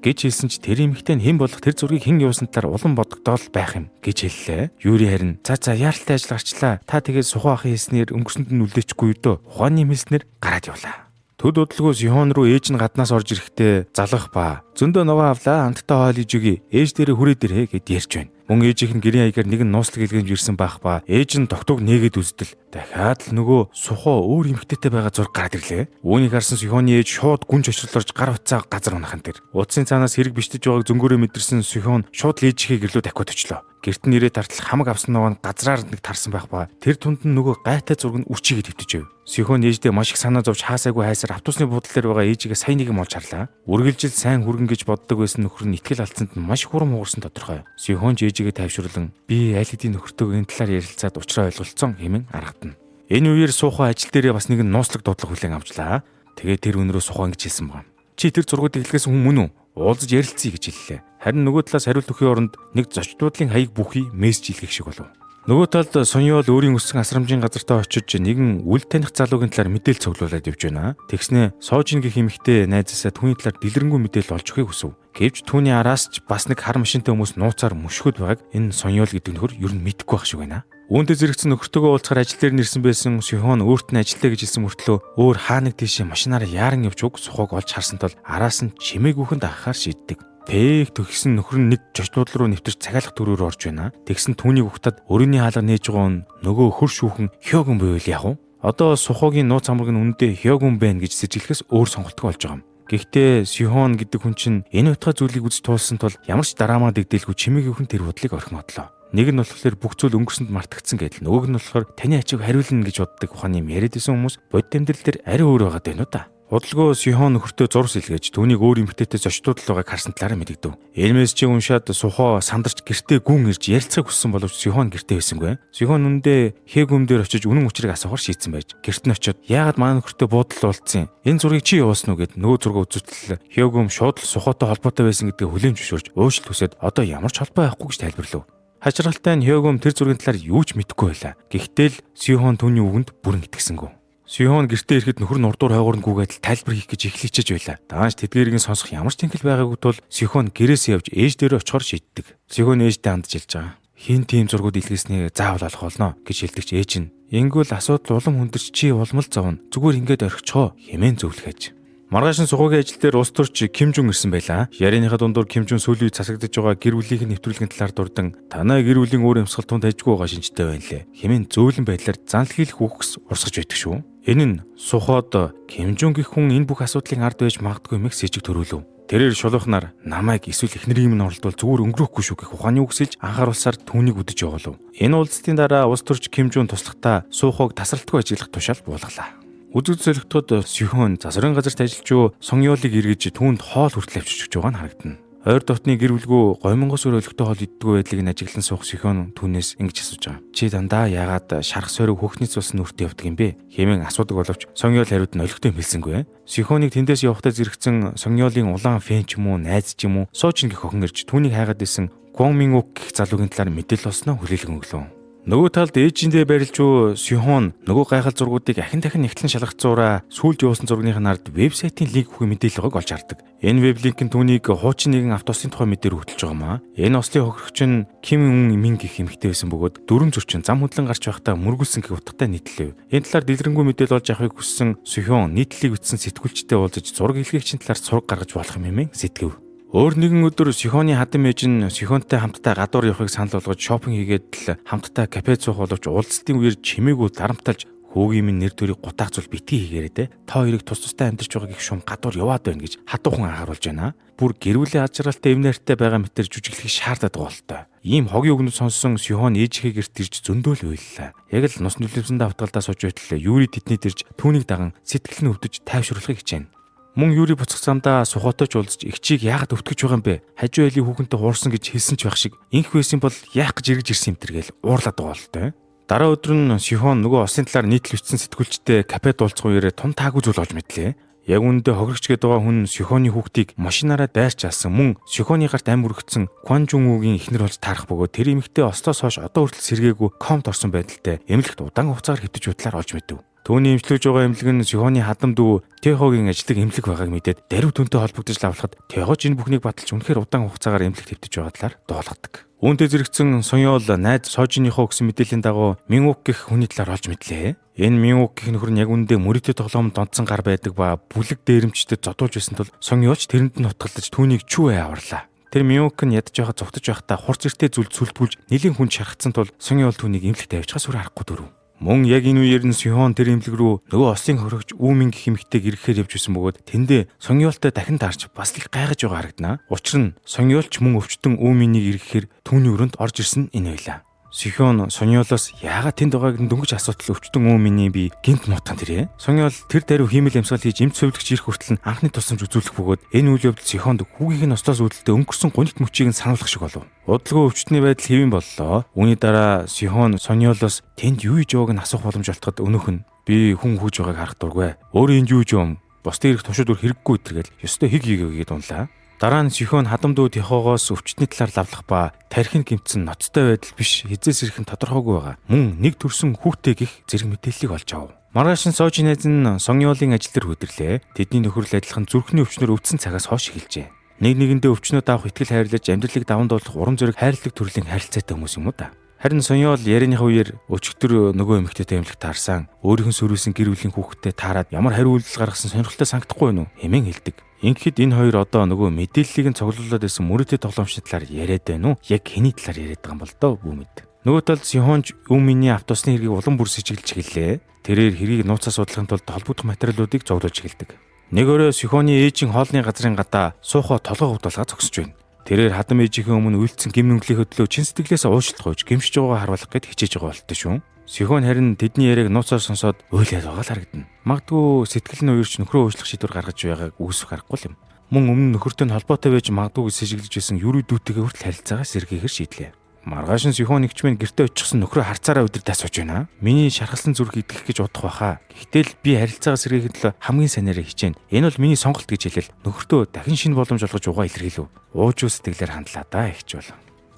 гэж хэлсэн ч тэр эмэгтэй нь хэн болох тэр зургийг хэн явуулсан талаар улам бодогдоол байх юм гэж хэллээ. Юри харин за яаралтай ажил гарчлаа. Та тэгээд Сухоо ахын хэлснээр өнгөрсөнд нь үлдээчихгүй юу дөө. Ухааны хэлснээр гараад явлаа. Төд бодлогоо Сихон руу ээж нь гаднаас орж ирэхдээ залгах ба зөндөө ногоо авлаа хамтдаа хоол иж өгье ээж дээрээ хүрээ дээрээ гэд ярьж байна. Мөн ээжийнх нь гэрийн аягаар нэг нь нууцлаг илгээмж ирсэн байх ба ээж нь тогтоог нээгээд үздэл дахиад л нөгөө Сухоо өөр эмэгтэйтэй байгаа зураг гараад ирлээ. Үүнийг харсан Сихоны ээж шууд гүнж очрлорж гар утсаа газар унахан дээр. Утсын цаанаас хэрэг бишдэж байгааг зөнгөөрөө мэдэрсэн Сихон шууд л ээжийнхээ гэрлөө дахиад очлоо. Гэрт нэрээ тартал хамаг авсан ногоо нь газраар нэг тарсан байх ба тэр түнд нь нөгөө гайтай зураг нь үчигээ твтэж байв. Сихон ээждээ маш их санаа зовж хаасайгүй хайсаар автобусны буудлын дээр байгаа ээжигээ сайн нэг юм олж харлаа. Үргэлжил сайн хүргэн гэж боддог байсан нөхөр нь итгэл алдсанд нь маш хурам хугарсан тодорхой. Сихон ч ээжигээ тайвшруулан би аль хэдийн нөхөртөө энэ талаар ярилцаад уучраа ойлголцсон хэмээн аргадна. Энэ үеэр Сухоо ажил дээрээ бас нэгэн нууцлаг дуудлага хүлээн авчлаа. Тэгээд тэр өнөрөө Сухоо ингэж хэлсэн байна. Чи тэр зургуудыг илгээсэн хүн мөн үү? Уулзаж ярилцъя гэж хэллээ. Харин нөгөө талаас хариулт өгөхийн оронд нэг зочдлын хаяг бүхий мессеж илгээх шиг болов. Нөгөө талд Сонёол өөрийн өссөн асрамжийн газартаа очиж нэгэн үл таних залуугийн талаар мэдээлэл цуглуулад явж байна. Тэгснэ Соожин гэх эмэгтэй найзаасаа түүний талаар дэлгэрэнгүй мэдээлэл олж өгөхийг хүсв. Гэвч түүний араас ч бас нэг хар машинтай хүмүүс нууцаар мөшгөд байгааг энэ Сонёол гэдэг нөхөр ер нь мэдэхгүй байх шиг байна. Үүнтэй зэрэгцэн нөхөртөөгөө уулзахаар ажил дээр нэрсэн байсан Сихон өөрт нь ажилтаа гэж хэлсэн мөртлөө өөр хаа нэг тийшээ машинаараа яаран явж уг Сухог олж харсан тул араас нь чимээгүйхэнд ахахаар шийддэг. Пэг төгсөн нөхөр нь нэг жочдууд руу нэвтэрч цагаалах төрөөр орж байна. Тэгсэн түүнийг ухтаад өрөөний хаалга нээж байгаа нь нөгөө хөр шүүхэн Хёгүн байвал яах вэ? Одоо Сухогийн нууц хамраг нь үнэндээ Хёгүн байна гэж сэжиглэхээс өөр сонголтгүй болж байгаа юм. Гэхдээ Сихон гэдэг хүн чинь энэ утга зүйлийг үзэж туулсан тул ямар ч драмаа дэгдээлгүй чимээгүйхэн тэр бодлыг орхимодлоо. Нэг нь болохоор бүх зүйл өнгөрсөнд мартагдсан гэдэл нөгөөг нь болохоор таны ачиг хариулна гэж боддог ухааны юм яриад исэн хүмүүс бодит амьдрал дээр арай өөр байгаа даа нү та. Удалгүй Сихон нөхөртөө зурс илгээж түүнийг өөр эмэгтэйтэй зочдууд л байгааг харсан талаараа мэдэгдэв. Энэс чи уншаад Сухоо сандарч гэртээ гүн ирж ярилцахыг хүссэн боловч Сихон гэртээ байсангүй. Сихон үндэ Хэгүм дээр очиж үнэн учрыг асуухаар шийдсэн байж гэрт нь очиод яагаад манай нөхөртөө буудал уулцсан? Энэ зургийг чи явуулсан уу гэд нөгөө зураг үзүүлтэл Хэгүм шууд л Сухоотой холбоотой байсан гэдгээ хүлээн зөвшөөрж уушлт хүсээд одоо ямар ч холбоо байхгүй гэж тайлбарлав. Хачиргалтай нь Хэгүм тэр зургийн талаар юу ч мэдэхгүй байлаа. Гэхдээ л Сихон түүний үгэнд бүрэн итгэсэнгүй. Сихон гэртээ ирэхэд нөхөр нь урдуур хойгоорнгүйгээд тайлбар хийх гэж эхлэчэж байла. Даанч тэдгээрийг сонсох ямар ч тэнхэл байгаагүй тул Сихон гэрээсээ явж ээж дээрээ очихоор шийддэг. Сихон ээжтэй хандж хэлж байгаа. Хин тийм зургууд илгээснийг заавал олох болно гэж хэлдэгч ээж нь. Ингэвэл асуудал улам хүндэрч чи улмал зовно. Зүгээр ингээд орхичоо хэмээн зөвлөхөж. Маргаашин Сухогийн ажил дээр улс төрч Ким Жун ирсэн байла. Ярианыхаа дундуур Ким Жун сүүлийн засагдж байгаа гэр бүлийнх нь нэвтрүүлгийн талаар дурдан танай гэр бүлийн өөр амьсгал тунд ажгүй байгаа шинжтэй байна лээ. Хэмээн зөөлөн байдлаар занл хийх үгс урсгаж байдаг шүү. Энэ нь Сухоод Ким Жун гэх хүн энэ бүх асуудлын ард байж магадгүй мэх сэжиг төрүүлв. Тэрээр шулуухнаар намайг эсвэл эхнэрийн минь оролдвол зүгээр өнгөрөхгүй шүү гэх ухааны үгсэлж анхааруулсаар түүнийг үдэж явуулв. Энэ уулзалтын дараа улс төрч Ким Жун туслахтаа Сухог тасралтгүй ажиглах тушаал буулгалаа. Үзэг зоригтод Сихон засварын газарт ажиллаж Сонёолыг эргэж түүнд хоол хүртэл авчиж байгаа нь харагдана. Ойр дотны гэр бүлгүй гомонгос өрөөлөгтэй хоол иддэггүй байдлыг нь ажиглан суух Сихон түүнээс ингэж асууж байгаа. Чи дандаа яагаад шарх сойрог хөхний цус нүртэ явдаг юм бэ? Хэмээн асуудаг боловч Сонёол хариуд нь олигтой хэлсэнгүй. Сихоныг тэндээс явахдаа зэрэгцэн Сонёолын улаан фэн ч юм уу, найз ч юм уу, Суучин гэх охин ирж түүнийг хайгаад исэн Гуанмингук гэх залуугийн талаар мэдээлэл олсноо хүлээлгэн өглөө. Нөгөө талд ээжиндээ барилж Сихон нөгөө гайхал зургуудыг ахин дахин нэгтлэн шалгацуураа сүүлд явуулсан зургийн нард вебсайтын линк бүхий мэдээллийг олж хардаг. Энэ веб линк нь түүнийг хуучин нэгэн автобусын тухай мэдээр хөтлөж байгаамаа. Энэ ослын хохирогч нь Ким Ун Мин гэх эмэгтэй байсан бөгөөд дүрм зөрчин зам хүндлэн гарч байхдаа мөргүүлсэн гэх утгатай нийтлэв. Энэ талаар дэлгэрэнгүй мэдээлэл олж авахыг хүссэн Сихон нийтлэлийг бичсэн сэтгүүлчтэй уулзаж зураг илгээгчийн талаар сураг гаргаж болох юм хэмээн сэтгэв. Өөр нэгэн өдөр Сихоны хадам ээж нь Сихонтой хамтдаа гадуур явахыг санал болгож шопинг хийгээд л хамтдаа кафед суух боловч уулзалтын үеэр чимээгүй дарамталж Хөөгийн минь нэр төрийг гутаах зүйл битгий хийгээрэй те. Та хоёрыг тус тустай амьдарч байгаа гих шум гадуур яваад байна гэж хатуухан анхааруулж байна. Бүр гэрүүлийн аж аргалтай эвнэртэй байгаа мэтэр жүжиглэхийг шаардаад байгаа болтой. Ийм хогийн үгнүүд сонссон Сихон ээжийнхээ гэрт ирж зөндөөл уйллаа. Яг л нус нүлэмсэн давтгалдаа сууж байтал Юри тэдний дэрж түүнийг даган сэтгэл нь өвдөж тайвшруулахыг хичээнэ. Мөн Юри буцах замдаа Сухотой ч уулзж эгчийг яагаад өвтгөж байгаа юм бэ? Хажуу айлын хүүхэнтэй хуурсан гэж хэлсэн ч байх шиг инх байсан бол яах гэж эргэж ирсэн юм тэргээл уурлаад байгаа болтой. Дараа өдөр нь Сихон нөгөө осын талаар нийтлэл бичсэн сэтгүүлчтэй кафед уулзах үеэр тун таагүй зүйл болж мэдлээ. Яг үүндээ хохирогчгээд байгаа хүн Сихоны хүүхдийг машинаараа дайрч алсан мөн Сихоны гарт ам өргөцсөн Кванжунгугийн эхнэр болж таарах бөгөөд тэр эмэгтэй Ослоос хойш одоо хүртэл сэргээгүй комд орсон байдалтай эмнэлэгт удаан хугацаагаар хэвтэж байдлаар олж мэдв. Түүний эмчлүүлж байгаа эмнэлэг нь Сихоны хадам дүү Тэхогийн ажилтг эмнэлэг байгааг мэдээд даруй түнтэй холбогдож лавлахад Тэхож энэ бүхнийг баталж үнэхээр удаан хугацаагаар эмнэлэгт хэвтэж байгаа талаар дуулгадаг. Үүнтэй зэрэгцэн Сонёол найз Сожиныхоо өгсөн мэдээллийн дагуу Минук гэх хүний талаар олж мэдлээ. Энэ Минук гэх нөхөр нь яг үндэ мөрөдө тоглоомд донцсон гар байдаг ба бүлэг дээрэмчдэд зодуулж байсан тул Сонёолч тэрэнд нь хутгалдаж түүнийг чүвэ аварлаа. Тэр Минук нь ядж байхад зогтож байхдаа хурц иртэй зүйл сүлбүүлж нэлийн хүн шархацсан тул Сонёол түүнийг эмнэлэгт авчихаас өөр аргагүй дөрөв. Мөн яг энэ үеэр нь Сихон тэр эмнэлэг рүү нөгөө ослын хөрөгч Үүмин гэх эмэгтэйг ирэхээр явж исэн бөгөөд тэндээ Сонёолтой дахин таарч бас их гайхаж байгаа харагдана. Учир нь Сонёолч мөн өвчтөн Үүминийг ирэхээр түүний өрөөнд орж ирсэн энэ байлаа. Сихон Сонёолоос яагаад тэнд байгааг нь дөнгөж асуудал өвчтөн Үүминий би гинт нутган тэрэ. Сонёол тэр даруй хиймэл ямсгал хийж эмч сувлэгч ирэх хүртэл анхны тусламж үзүүлэх бөгөөд энэ үйл явдал Сихонд хүүгийнх нь ослоос үүдэлтэй өнгөрсөн гунигт мөчийг нь сануулгах шиг болов. Удалгүй өвчтний байдал хэвэн боллоо. Үүний дараа Сихон Сонёолоос тэнд юу хийж байгааг нь асуух боломж олтоход өнөөх нь би хүн хүүж байгааг харах дургүй. Өөрөө энд юу хийж юм? Бусдын ирэх тушууд өр хэрэггүй өтэргээл ёстой хиг хийгээгээд унлаа. Дараа нь Сихон хадам дүү Тэхогоос өвчтний талаар лавлах ба тархин гэмтсэн ноцтой байдал биш хизээс ирэх нь тодорхойгүй байгаа. Мөн нэг төрсөн хүүхдээ гих зэрэг мэдээллийг олж авав. Маргааш нь Сожи найз нь Сонёолын ажил дээр хөдөрлөө. Тэдний нөхөрлөл адилхан зүрхний өвчнөр өвдсөн цагаас хойш эхэлжээ. Нэг нэгэндээ өвчнөд авах итгэл хайрлаж амьдралыг даван дуулах урам зориг хайрлаг төрлийн харилцаатай хүмүүс юм уу та. Харин Сонёол ярианыхаа үеэр өчигдөр нөгөө эмэгтэйтэй эмнэлэгт таарсан өөрийнх нь сүрүүлсэн гэр бүлийн хүүхэдтэй таарад ямар хариу үйлдэл гаргасан сонирхолтой санагдахгүй юу хэмээн хэлдэг. Ингээд энэ хоёр одоо нөгөө мэдээллийг нь цуглуулад байсан мөрөдө тоглоомчны талаар яриад байна уу? Яг хэний талаар яриад байгаа юм бол доо бүүмэд. Нөгөө талд Сихонч Үүминий автобусны хэргийг улам бүр сэжиглэж гэлээ. Тэрээр хэргийг нууцаар судлахын тулд холбогдох материалуудыг зовлож эхэлдэг. Нэг өрөө Сихоны ээжийн хоолны газрын гадаа суухаа толгой хөвдөлгөө зогсож байна. Тэрээр хадам ээжийнхээ өмнө үйлдсэн гим нүглийнхээ төлөө чин сэтгэлээс уушлах гэж гимшиж байгаагаа харуулах гэд хичээж байгаа болтой шүү. Сихон харин тэдний яриаг нууцаар сонсоод ойлаад байгаа л харагдана. Магадгүй сэтгэл нь уурч нөхрөө уушлах шийдвэр гаргаж байгааг үүсэх аргагүй юм. Мөн өмнө нөхөртэй холбоотой байж магадгүй гэж сэжиглэж байсан Юри дүүтэйгээ хүртэл харилцаагаа сэргээхээр шийдлээ. Маргааш нь Сихон нэгчмэн гэртээ очихсан нөхрөө харцаараа өдөртөө асууж байна. Миний шархалсан зүрх идэх гэж удах байхаа. Гэхдээ би харилцаагаа сэргээхэд л хамгийн санаараа хичээнэ. Энэ бол миний сонголт гэж хэлэл нөхөртөө дахин шинэ боломж олгож угаа илэрхийлв. Ууж үс сэтгэлээр хандлаа да ихч бол.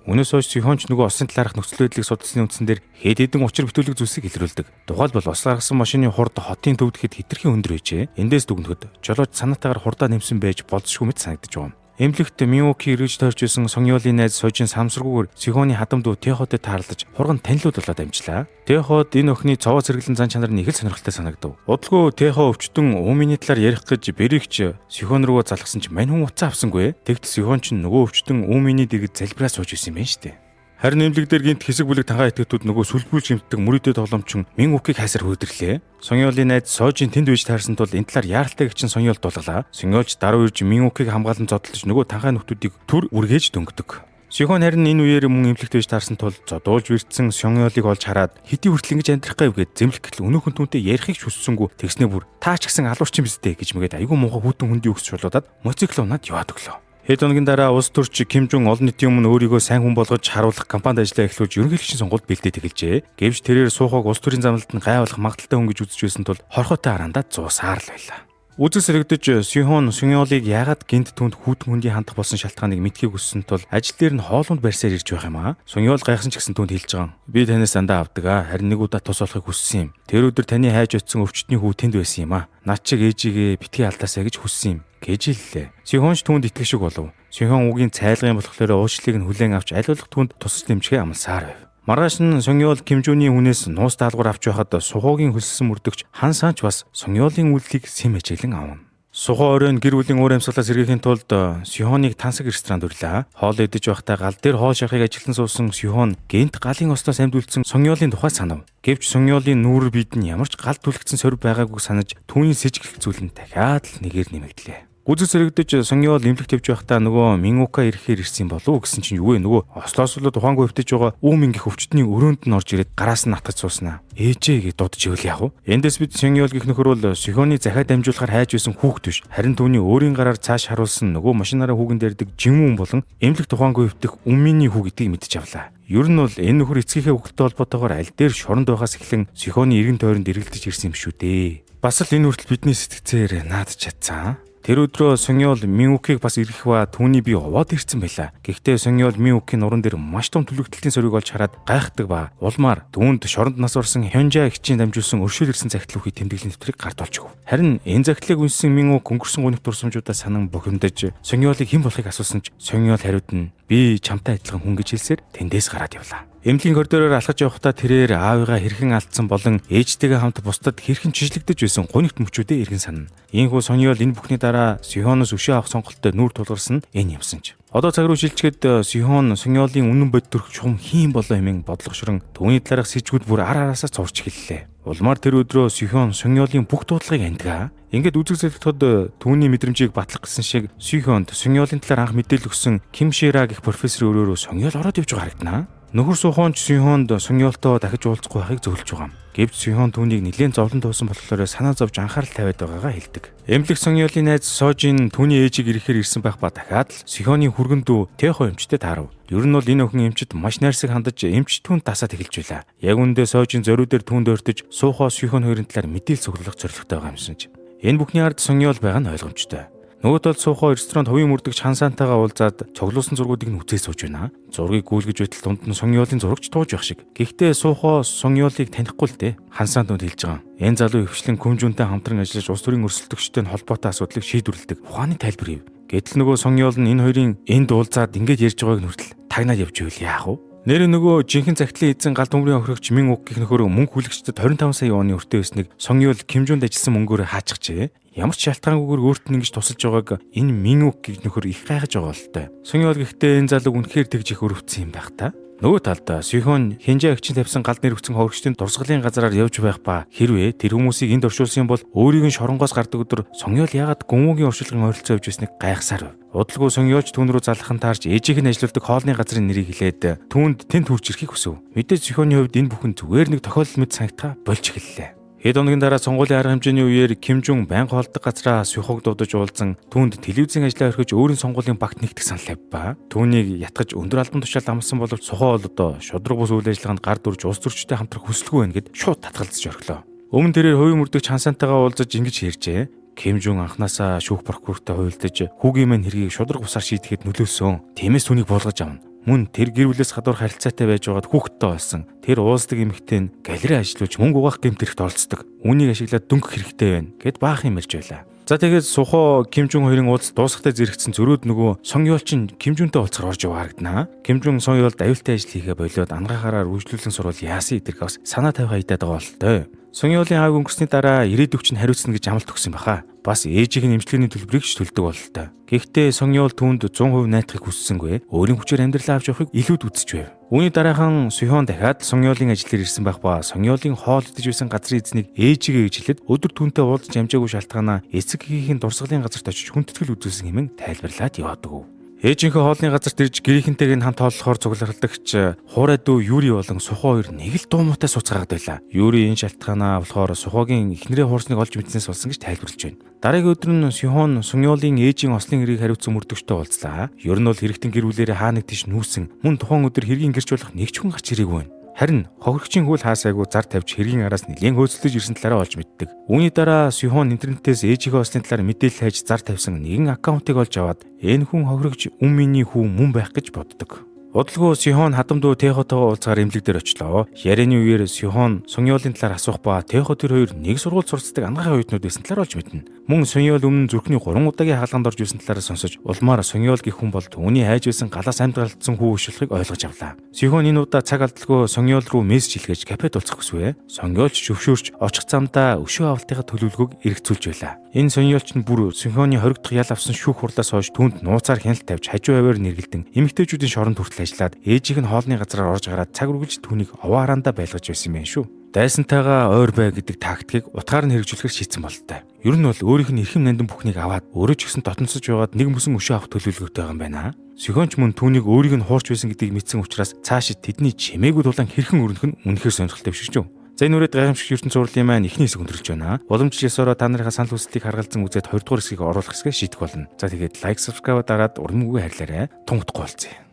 Өнөөс хойш Сихонч нөгөө осын талаарх нөхцөл байдлыг судалсны үндсэн дээр хэд хэдэн учир бүтүүлэг зүйлсийг илрүүлдэг. Тухайлбал ус гаргасан машины хурд хотын төвд хэд хэтэрхий өндөр байжээ. Эндээс дүгнэхэд жолооч санаатаагаар хурдаа нэмсэн байж болзошгүй мэт санагдаж байгаа юм. Эмнэлэгт Минуки эргэж тойрч байсан Сонёолын найз Сожин самсаргүйгээр Сихоны хадам дүү Тэхотой таарлаж хурган танилуд болоод амжлаа. Тэход энэ охины цовоо цэрэглэн зан чанар нь их л сонирхолтой санагдав. Удалгүй Тэхо өвчтөн Үүминий талаар ярих гэж бэрэгч Сихон руу залгасан ч мань хүн уцаа авсангүй. Тэгт Сихон ч нөгөө өвчтөн Үүминий дэргэд залбираа сууж исэн юм байна штэ. Харин эмнэлэг дээр гинт хэсэг бүлэг тагаа итгэдүүд нөгөө сүлбүүлж гимтдэг мөрөдө тоглоомчин Минукийг хайсаар хөөдөрлөө. Сонёолын найз Сожин тэнд үйж таарсан тул энэ талаар яаралтай гिचэн Сонёол дуулгалаа. Сонёолч даруй ирж Минукийг хамгаалан зодтолж нөгөө танхай нөхдүүдийг түр үргээж дөнгөдөг. Сихон харин энэ үеэр мөн эмнэлэгт үйж таарсан тул зодуулж бэрдсэн Сонёолыг олж хараад хэдий хүртэл ингэж амьдрах гайв гэд зэмлэх гэтэл өнөөхөн түүнтэй ярихыг ч хүссэнгүй тэгснэ бүр таа ч гэсэн алуурчин биз дээ гэж мэгээд айгүй муухай хүүтэн хүндий өгс шулуудаад мотоцикл унаад яваад өглөө. Хэд хоногийн дараа улс төрч Ким Жун олон нийтийн өмнө өөрийгөө сайн хүн болгож харуулах кампанид ажиллаа эхлүүлж ерөнхийлөгчийн сонгуульд бэлдээд эхэлжээ. Гэвч тэрээр суухаг улс төрийн замналд нь гай болох магадaltaй хүн гэж үзэж байсан тул хорхотой хараандаа зуусаар л байлаа. Үзэл сэрэгдэж Сихон Сонёолыг яагаад гинт түнд хүүтэн хүндий хандах болсон шалтгааныг мэдхийг хүссэн тул ажил дээр нь хоолунд барьсаар ирж байх юм аа. Сонёол гайхсан ч гэсэн түнд хэлж байгаа. Би танаас дандаа авдаг аа. Харин нэг удаа тус болохыг хүссэн юм. Тэр өдөр таны хайж очсон өвчтний хүү тэнд байсан юм аа. Над чиг ээжигээ битгий алдаасаа гэж хүссэн юм. Гэж хэллээ. Сихонч түүнд итгэх шиг болов. Сихон үгийн цайлгын болохоор уучлалыг нь хүлээн авч аль болох түүнд тусаж дэмжихээ амласаар байв. Маргааш нь Сонёол Кимжүний хүнээс нуус даалгавар авч байхад Сухогийн хөлссөн мөрдөгч Хан Санч бас Сонёолын үйлдэлийг сэм ажиглан авна. Сухо оройн гэр бүлийн уур амьсгалаас сэргийхийн тулд Сихоныг тансаг ресторанд урлаа. Хоол идэж байхдаа гал дээр хоол шахыг ажилтан суусан Сихон гэнт галын ослоос амьдулсан Сонгёолын тухай санав. Гэвч Сонгёолын нүүр бид нь ямар ч гал түлхсэн сорив байгаагүй санаж түүний сэжиглэх зүйл нь дахиад л нэгээр нэмэгдлээ. Гүзэг сэрэгдэж Сонгёол имлэг тавьж байхдаа нөгөө Минука ирэхээр ирсэн болов уу гэсэн чинь юу вэ? Нөгөө ослоос л тухаангүй өвтөж байгаа Мингих өвчтний өрөөнд нь орж ирээд гараас нь натгаж сууснаа. Ээжээ гэж дуудаж ивэл яах вэ? Эндээс бид Сонгёол гэх нөхөр бол Сихоны захиад дамжуулахаар хайж байсан хүүхэд биш. Харин түүний өөрийн гараар цааш харуулсан нөгөө машинаараа хүүгэн дээрдэг жимүүн болон имлэг тухаангүй өвтөх Миний хүү гэдгийг мэдэж авлаа. Ер нь бол энэ нөхөр эцгийнхээ хүүхдтэй холбоотойгоор аль дээр шоронд байхаас эхлэн Сихоны эргэн тойронд эргэлдэж ирсэн юм шүү дээ. Бас л энэ хүртэл бидний сэтгцээр наадч чадсан. Тэр өдрөө Сонгёол Минукийг бас ирэх ба түүний бие овоод ирсэн байлаа. Гэхдээ Сонгёол Минукийн нуран дээр маш том төлөвлөлтийн сорийг олж хараад гайхдаг ба улмаар түүнд шоронд нас орсон Хёнжа гिचийн дамжуулсан өршөөл ирсэн захидал үхий тэмдэглэлийн нэвтрийг гард олж өгв. Харин энэ захидлыг үнсэн Минук өнгөрсөн гунигт дурсамжуудаа санан бухимдаж Сонгёолыг хэн болохыг асуусан ч Сонгёол хариуд нь би чамтай адилхан хүн гэж хэлсээр тэндээс гараад явлаа. Эмнэлгийн коридороор алхаж явахдаа тэрээр аавыгаа хэрхэн алдсан болон ээжтэйгээ хамт бусдад хэрхэн чижлэгдэж байсан гунигт мөчүүдээ эргэн санана. Ийхүү Сонгёол энэ бүхний дараа Сихоноос өшөө авах сонголттой нүүр тулгарсан энэ юмсанч. Одоо цаг руу шилжчихэд Сихон Сонгёолын үнэн бод төрөх чухам хийн болоо хэмээн бодлогошрон түүний талаарх сэжгүүд бүр ар араасаа цурч эхэллээ. Улмаар тэр өдрөө Сихон Сонгёолын бүх дуудлагыг андгаа. Ингээд үзэг зөвлөлтөд түүний мэдрэмжийг батлах гэсэн шиг Сихонд Сонгёолын талаар анх мэдээлэл өгсөн Ким Шира гэх профессор өрөөрөө Сонгёол ороод явж байгаа харагдана. Нөхөр Сухонч Сихонд Сонгёолтой дахиж уулзахгүй байхыг зөвлөж байгаа юм. Гэвч Сихон түүнийг нэлээд зовлон туусан болохоор санаа зовж анхаарал тавиад байгаагаа хэлдэг. Эмнэлэг Сонгёолын найз Сожин түүний ээжийг ирэхээр ирсэн байх ба дахиад л Сихоны хүргэн дүү Тэхо эмчтэй таарав. Ер нь бол энэ охин эмчит маш найрсаг хандаж эмч түүнд тасаад эхэлж байлаа. Яг үндэ Сожин зориуд дээр түүнд ойртож Сухо Сихон хоёрын талаар мэдээлэл цуглах зорилготой байгаа юмсан ч. Энэ бүхний ард Сонгёол байгаа нь ойлгомжтой. Нөгөө тал Сухо ресторанд хувийн мөрдөгч Хансантайгаа уулзаад цуглуулсан зургуудыг нь үзээ сууж байна. Зургийг гүйлгэж байтал дунд нь Сонгёолын зурагч тууж байх шиг. Гэхдээ Сухо Сонгёолыг танихгүй л дээ. Хансант үнд хэлж байгаа. Энэ залуу хөвчлэн Күмжүнтэй хамтран ажиллаж улс төрийн өрсөлдөгчтэй холбоотой асуудлыг шийдвэрлэдэг. Ухааны тайлбар хийв. Гэтэл нөгөө Сонгёол нь энэ хоёрын энд уулзаад ингэж ярьж байгааг нь хүртэл тагнаад явж ивэл яах вэ? Нэр нөгөө жинхэнэ захидлын эзэн гал төмрийн охирогч Минук гэх нөхөр мөнгө хүлэгчдэд 25 сая оны өртөө байсныг Сонгёол Кимжүнд ажилласан мөнгөөр хаачихжээ. Ямар ч шалтгаангүйгээр өөрт нь ингэж тусалж байгааг энэ Минук гэх нөхөр их гайхаж байгаа л та. Сонгёол гэхдээ энэ залууг үнэхээр тэгж их өрөвдсөн юм байх та. Нөгөө талд Сихон Хинжа гिचийн тавьсан гал нэрвгцэн хогчдын дурсгалын газараар явж байх ба хэрвээ тэр хүмүүсийг энд оршуулсан бол өөрийг нь шоронгоос гардаг өдөр Сонгёол яагаад гүнвэгийн оршуулгын ойролцоо явж байсныг гайхсаар. Удалгүй Сонгёолч түүн рүү залхан таарч ээжийг нь ажилуулдаг хоолны газрын нэрийг хэлээд түүнд тэнд хурж ирэхийг хүсв. Мэдээж Сихоны хувьд энэ бүхэн зүгээр нэг тохиолдол мэт санагдах болж эхэллээ. Хэд хоногийн дараа сонгуулийн арга хэмжээний үеэр Кимжүн байнга хоолдог газраа Сихог дуудаж уулзан түүнд телевизийн ажлаа орхиж өөрийн сонгуулийн багт нэгдэх санал авба. Түүнийг ятгаж өндөр албан тушаал амсан боловч Сухоо бол одоо шудраг бус үйл ажиллагаанд гар дүрж улс төрчтэй хамтрах хүсэлгүй байна гэд шууд татгалзаж орхилоо. Өмнө тэрээр хувийн мөрдөгч Хансантайгаа уулзаж ингэж ярьжээ. Кимжүн анханасаа шүүх прокурортой хуйлдаж хүүгийн мань хэргийг шудраг бусаар шийдэхэд нөлөөсөн. Тиймээс түүнийг болгож авна. Мөн тэр гэр бүлээс гадуур харилцаатай байж байгаад хүүхэдтэй болсон. Тэр уусдаг эмэгтэй нь галерей ажиллаж мөнгө угаах гэмтэрхт оролцдог. Үүнийг ашиглаад дөнгөх хэрэгтэй байна гэд баахан ярьж байлаа. За тэгээд Сухо Кимжүн хоёрын уулз дуусахтай зэрэгцэн зөрөөд нөгөө Сонгёолч нь Кимжүнтэй уулзахаар орж яваа харагдана. Кимжүн Сонгёолд аюултай ажил хийгээ болоод ангахаараар үргэлжлүүлэн сурвал яасан идэрг бас санаа тавих хайдаад байгаа бол тоо. Сонгёолын аав өнгөрсний дараа ирээдүйч нь хариуцна гэж амлалт өгсөн баха. Бас ээжийг нь эмчилгээний төлбөрийг ч төлдөг бололтой. Гэхдээ Сонгёол түүнд 100% найдахыг хүссэнгүй. Өөрийн хүчээр амьдралаа авч явахыг илүүд үзэж байв. Үүний дараахан Сихон дахиад Сонгёолын ажил дээр ирсэн байх ба Сонгёолын хоол идэж байсан газрын эзнийг ээжигээ гэж хэлээд өдөр түүнтэй уулзч амжаагүй шалтгаанаа эцэг хийхийн дурсгалын газарт очиж хүндэтгэл үзүүлсэн хэмээн тайлбарлаад яваадаг. Ээжийнхээ хоолны газарт ирж гэрийнхэнтэйг нь хамт хооллохоор цуглардагч хуурай дүү Юри болон Сухо хоёр нэг л дуу муутай сууцгаагаад байлаа. Юри энэ шалтгаанаа болохоор Сухогийн эхнэрээ хуурсныг олж мэдснээс болсон гэж тайлбарлаж байна. Дараагийн өдөр нь Сихон Сонгёолын ээжийн ослын хэргийг хариуцсан мөрдөгчтэй уулзлаа. Ер нь бол хэрэгтэн гэр бүлээрээ хаа нэг тийш нүүсэн. Мөн тухайн өдөр хэргийн гэрч болох нэг ч хүн гарч ирээгүй байна. Харин хохирогчийн хөл хаасайгүй зар тавьж хэргийн араас нэлээд хөөцөлдөж ирсэн талаараа олж мэддэг. Үүний дараа Сихон интернетээс ээжийнхээ ослын талаар мэдээлэл хайж зар тавьсан нэгэн аккаунтыг олж аваад энэ хүн хохирогч Миний хүү мөн байх гэж боддог. Удалгүй Сихон хадамдуу Тэхотойгоо уулзгаар эмнэлэг дээр очлоо. Ярианы үеэр Сихон Суньёолын талаар асуух ба Тэхо тэр хоёр нэг сургууль сурцдаг ангахын оюутнууд байсан талаар олж мэднэ. Мөн Суньёол өмнө зүрхний 3 удаагийн хаалганд орж ирсэн талаар сонсож улмаар Суньёол гэх хүн бол түүний хайж байсан галаас амьдгалдсан хүү ишүүлэхийг ойлгож авлаа. Сихон энэ удаа цаг алдалгүй Суньёол руу мессеж хийлгэж кафед уулзах хүсвэ. Суньёол ч зөвшөөрч очих замдаа өшөө авалтынхаа төлөвлөгөөг эргэцүүлж байлаа. Энэ Суньёолч нь бүр Сихоны хоригдох ял авсан шүүх хурлаас хойш түүнд нууцаар хяналт тавьж хажуу аваар нэргэлдэн эмэгтэйчүүдийн шоронд хүртэл ажиллаад ээжийг нь хоолны газраар орж гараад цаг үргэлж түүнийг овоо хараандаа байлгаж байсан юм шүү. Дайсантайгаа ойр бай гэдэг тактикийг утгаар нь хэрэгжүүлэхээр шийдсэн бололтой. Ер нь бол өөрийнх нь эрхэм нандин бүхнийг аваад өөрөө ч гэсэн дотносож яваад нэг мөсөн өшөө авах төлөвлөгөөтэй байгаа юм байна. Сихонч мөн түүнийг өөрийг нь хуурч байсан гэдгийг мэдсэн учраас цаашид тэдний чимээгүй дулаан хэрхэн өрнөх нь үнэхээр сонирхолтой биш шүү. За энэ үрээд гайхамшиг ертөнц сурлын маань эхний хэсэг өндөрлөж байна. Боломжтой ёсороо та нарынхаа санал хүслийг харгалзан үзээд 2 дугаар хэсгийг оруулах хэсгээ шийдэх болно. За тэгээд лайк, subscribe дараад урам үгүй харьлаарай. Тун утгагүй болцъё.